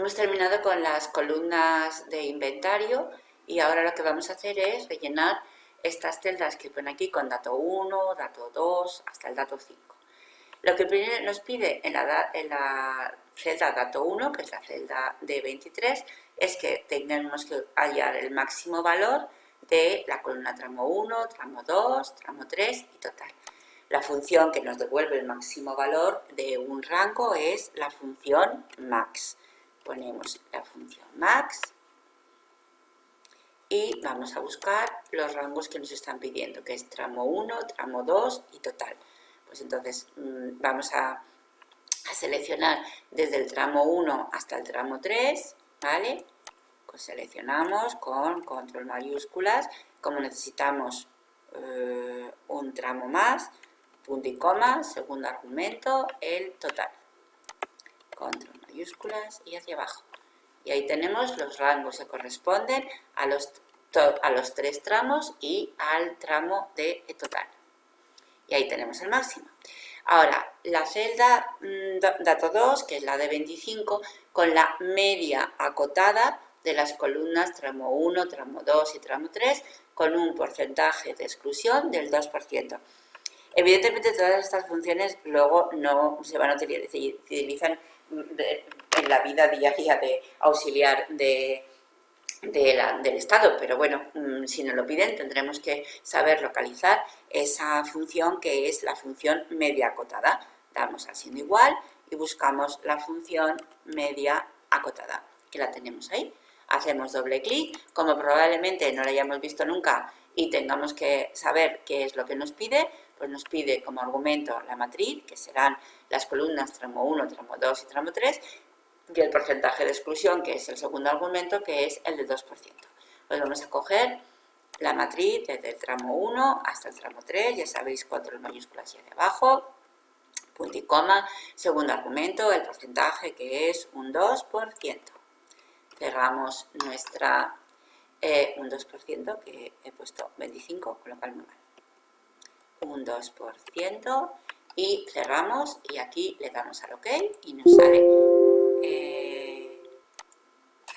Hemos terminado con las columnas de inventario y ahora lo que vamos a hacer es rellenar estas celdas que pone aquí con dato 1, dato 2, hasta el dato 5. Lo que primero nos pide en la celda dato 1, que es la celda de 23, es que tenemos que hallar el máximo valor de la columna tramo 1, tramo 2, tramo 3 y total. La función que nos devuelve el máximo valor de un rango es la función max. Ponemos la función max y vamos a buscar los rangos que nos están pidiendo, que es tramo 1, tramo 2 y total. Pues entonces vamos a seleccionar desde el tramo 1 hasta el tramo 3, ¿vale? Pues seleccionamos con control mayúsculas, como necesitamos un tramo más, punto y coma, segundo argumento, el total. Control mayúsculas y hacia abajo. Y ahí tenemos los rangos que corresponden a los 3 tramos y al tramo de total. Y ahí tenemos el máximo. Ahora, la celda dato 2, que es la de 25, con la media acotada de las columnas tramo 1, tramo 2 y tramo 3, con un porcentaje de exclusión del 2%. Evidentemente, todas estas funciones luego no se van a utilizar, se utilizan en la vida diaria de auxiliar del Estado, pero bueno, si nos lo piden tendremos que saber localizar esa función que es la función media acotada. Damos al signo igual y buscamos la función media acotada, que la tenemos ahí. Hacemos doble clic, como probablemente no la hayamos visto nunca y tengamos que saber qué es lo que nos pide, pues nos pide como argumento la matriz, que serán las columnas tramo 1, tramo 2 y tramo 3, y el porcentaje de exclusión, que es el segundo argumento, que es el del 2%. Pues vamos a coger la matriz desde el tramo 1 hasta el tramo 3, ya sabéis, control mayúsculas y hacia abajo, punto y coma, segundo argumento, el porcentaje, que es un 2%. Cerramos nuestra, un 2%, que he puesto 25, con lo cual muy mal. Un 2%, y cerramos, y aquí le damos al OK, y nos sale...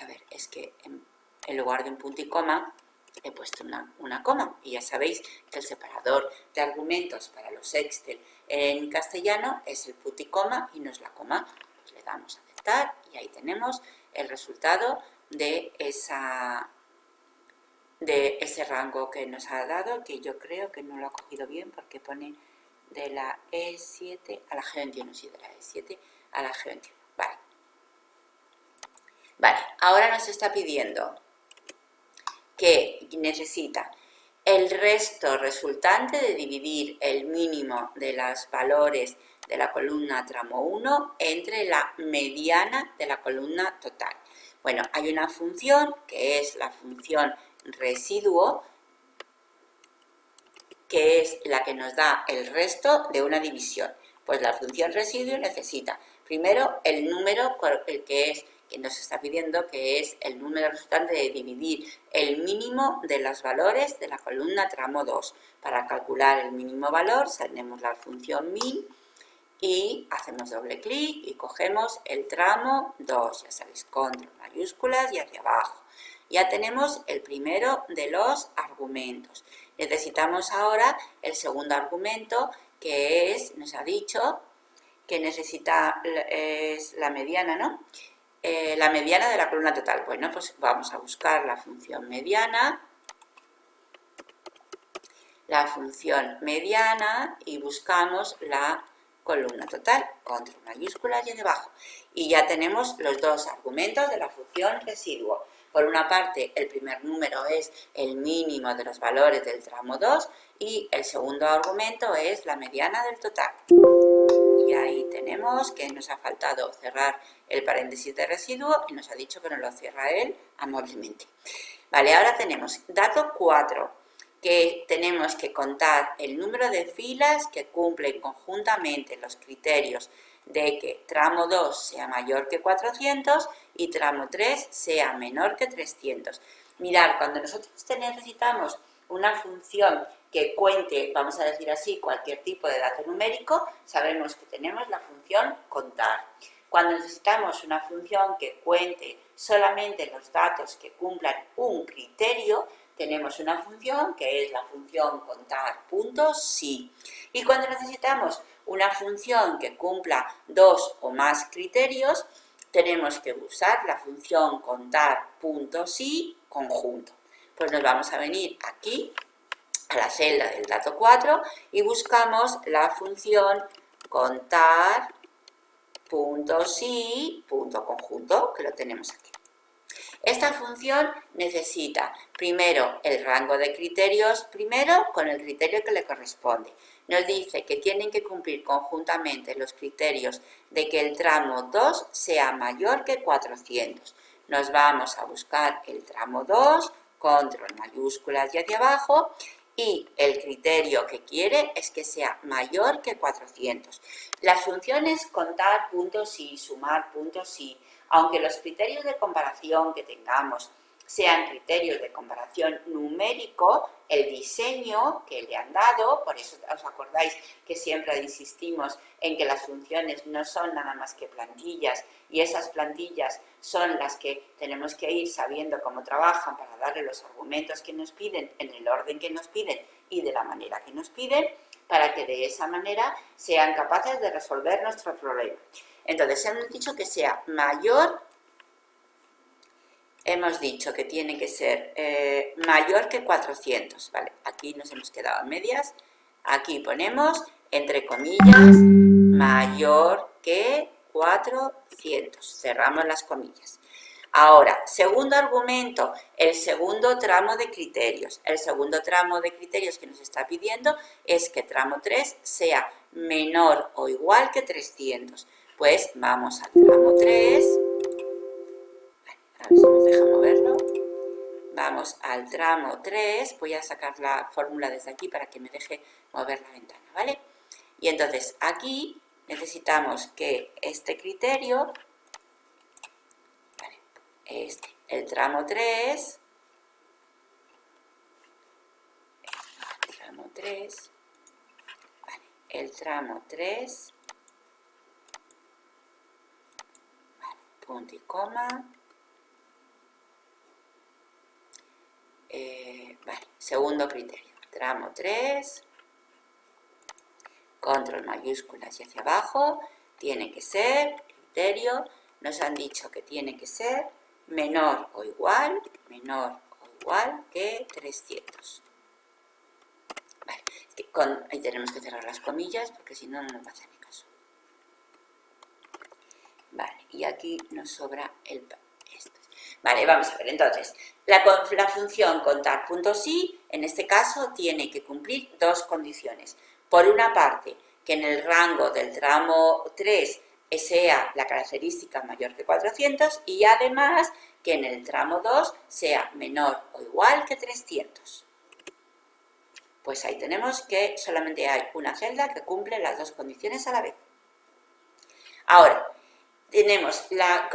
a ver, es que en lugar de un punto y coma he puesto una coma, y ya sabéis que el separador de argumentos para los Excel en castellano es el punto y coma y no es la coma. Pues le damos a aceptar y ahí tenemos el resultado de ese rango que nos ha dado, que yo creo que no lo ha cogido bien porque pone de la E7 a la G21, sí, de la E7 a la G21. Vale, ahora nos está pidiendo que necesita el resto resultante de dividir el mínimo de los valores de la columna tramo 1 entre la mediana de la columna total. Bueno, hay una función que es la función residuo, que es la que nos da el resto de una división. Pues la función residuo necesita primero el número que nos está pidiendo, que es el número resultante de dividir el mínimo de los valores de la columna tramo 2. Para calcular el mínimo valor, tenemos la función min y hacemos doble clic y cogemos el tramo 2, ya sabéis, control mayúsculas y hacia abajo. Ya tenemos el primero de los argumentos. Necesitamos ahora el segundo argumento, que es, nos ha dicho que necesita, es la mediana, ¿no? La mediana de la columna total. Bueno, pues vamos a buscar la función mediana y buscamos la columna total, control mayúsculas y debajo. Y ya tenemos los dos argumentos de la función residuo. Por una parte, el primer número es el mínimo de los valores del tramo 2 y el segundo argumento es la mediana del total. Y ahí tenemos que nos ha faltado cerrar el paréntesis de residuo y nos ha dicho que nos lo cierra él amablemente. Vale, ahora tenemos dato 4, que tenemos que contar el número de filas que cumplen conjuntamente los criterios de que tramo 2 sea mayor que 400 y tramo 3 sea menor que 300. Mirad, cuando nosotros necesitamos una función que cuente, vamos a decir así, cualquier tipo de dato numérico, sabemos que tenemos la función contar. Cuando necesitamos una función que cuente solamente los datos que cumplan un criterio, tenemos una función que es la función contar.si. Y cuando necesitamos una función que cumpla 2 o más criterios, tenemos que usar la función contar.si conjunto. Pues nos vamos a venir aquí a la celda del dato 4 y buscamos la función contar.si.conjunto, que lo tenemos aquí. Esta función necesita primero el rango de criterios, primero con el criterio que le corresponde. Nos dice que tienen que cumplir conjuntamente los criterios de que el tramo 2 sea mayor que 400. Nos vamos a buscar el tramo 2, control mayúsculas y hacia abajo, y el criterio que quiere es que sea mayor que 400. Las funciones contar.si, sumar.si, aunque los criterios de comparación que tengamos sean criterios de comparación numérico, el diseño que le han dado, por eso os acordáis que siempre insistimos en que las funciones no son nada más que plantillas y esas plantillas son las que tenemos que ir sabiendo cómo trabajan para darle los argumentos que nos piden en el orden que nos piden y de la manera que nos piden, para que de esa manera sean capaces de resolver nuestro problema. Entonces, hemos dicho que sea mayor, hemos dicho que tiene que ser mayor que 400, ¿vale? Aquí nos hemos quedado en medias, aquí ponemos, entre comillas, mayor que 400, cerramos las comillas. Ahora, segundo argumento, el segundo tramo de criterios. El segundo tramo de criterios que nos está pidiendo es que tramo 3 sea menor o igual que 300. Pues vamos al tramo 3. A ver si nos deja moverlo. Vamos al tramo 3. Voy a sacar la fórmula desde aquí para que me deje mover la ventana, ¿vale? Y entonces aquí necesitamos que este criterio, el tramo 3, el tramo 3, vale, punto y coma, vale, segundo criterio, tramo 3, control mayúsculas y hacia abajo, tiene que ser, criterio, nos han dicho que tiene que ser menor o igual que 300. Vale, es que ahí tenemos que cerrar las comillas porque si no, no nos va a hacer ni caso. Vale, y aquí nos sobra esto. Vale, vamos a ver, entonces, la función contar.si, en este caso, tiene que cumplir dos condiciones. Por una parte, que en el rango del tramo 3 sea la característica mayor que 400 y además que en el tramo 2 sea menor o igual que 300. Pues ahí tenemos que solamente hay una celda que cumple las dos condiciones a la vez. Ahora, tenemos la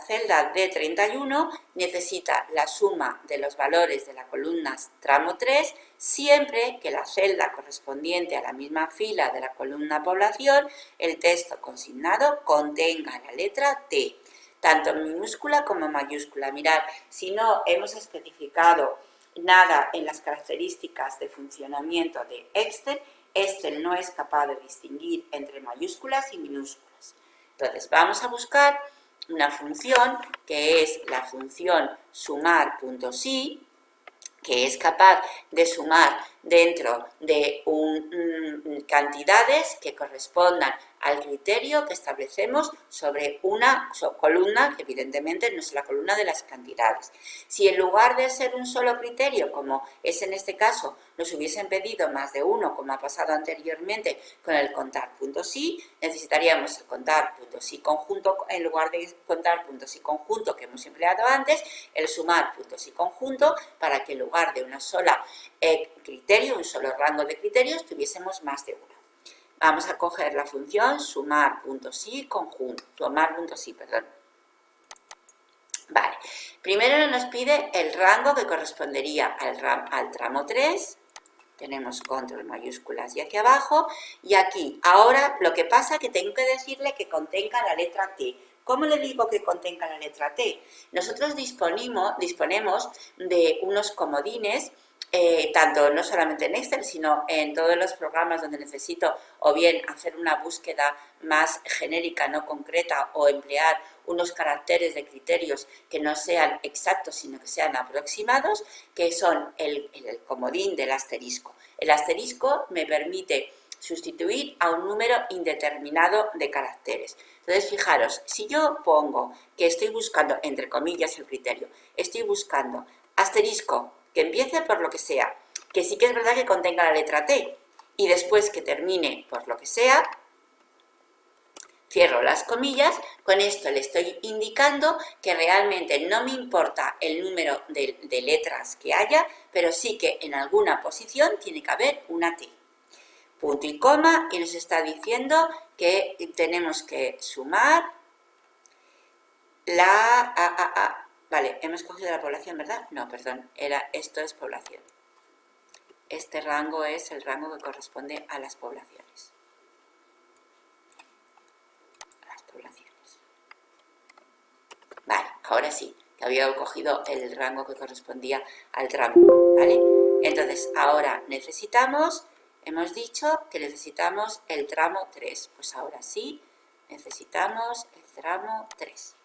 celda D31, necesita la suma de los valores de la columna tramo 3, siempre que la celda correspondiente a la misma fila de la columna población, el texto consignado contenga la letra T, tanto en minúscula como en mayúscula. Mirad, si no hemos especificado nada en las características de funcionamiento de Excel, Excel no es capaz de distinguir entre mayúsculas y minúsculas. Entonces, vamos a buscar una función que es la función sumar.si, que es capaz de sumar dentro de cantidades que correspondan al criterio que establecemos sobre una columna, que evidentemente no es la columna de las cantidades. Si en lugar de ser un solo criterio, como es en este caso, nos hubiesen pedido más de uno, como ha pasado anteriormente con el contar.si, necesitaríamos el contar.si conjunto en lugar de contar.si conjunto que hemos empleado antes, el sumar.si conjunto, para que en lugar de una sola criterio, un solo rango de criterios, tuviésemos más de uno. Vamos a coger la función sumar.si conjunto, sumar.si, perdón. Vale, primero nos pide el rango que correspondería al tramo 3, tenemos control mayúsculas y hacia abajo, y aquí, ahora lo que pasa es que tengo que decirle que contenga la letra T. ¿Cómo le digo que contenga la letra T? Nosotros disponemos de unos comodines, tanto no solamente en Excel, sino en todos los programas donde necesito o bien hacer una búsqueda más genérica, no concreta, o emplear unos caracteres de criterios que no sean exactos, sino que sean aproximados, que son el comodín del asterisco. El asterisco me permite sustituir a un número indeterminado de caracteres. Entonces, fijaros, si yo pongo que estoy buscando, entre comillas, el criterio, estoy buscando asterisco, que empiece por lo que sea, que sí que es verdad que contenga la letra T, y después que termine por lo que sea, cierro las comillas, con esto le estoy indicando que realmente no me importa el número de letras que haya, pero sí que en alguna posición tiene que haber una T. Punto y coma, y nos está diciendo que tenemos que sumar la Vale, hemos cogido la población, ¿verdad? No, perdón, esto es población. Este rango es el rango que corresponde a las poblaciones. Vale, ahora sí, que había cogido el rango que correspondía al tramo, ¿vale? Entonces, ahora hemos dicho que necesitamos el tramo 3. Pues ahora sí, necesitamos el tramo 3.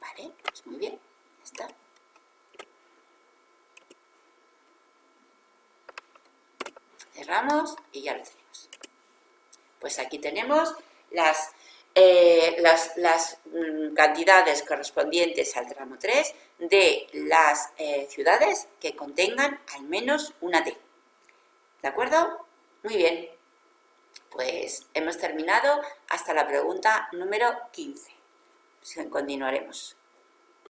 Vale, pues muy bien, ya está. Cerramos y ya lo tenemos. Pues aquí tenemos las cantidades correspondientes al tramo 3 de las ciudades que contengan al menos una T. ¿De acuerdo? Muy bien. Pues hemos terminado hasta la pregunta número 15. Continuaremos.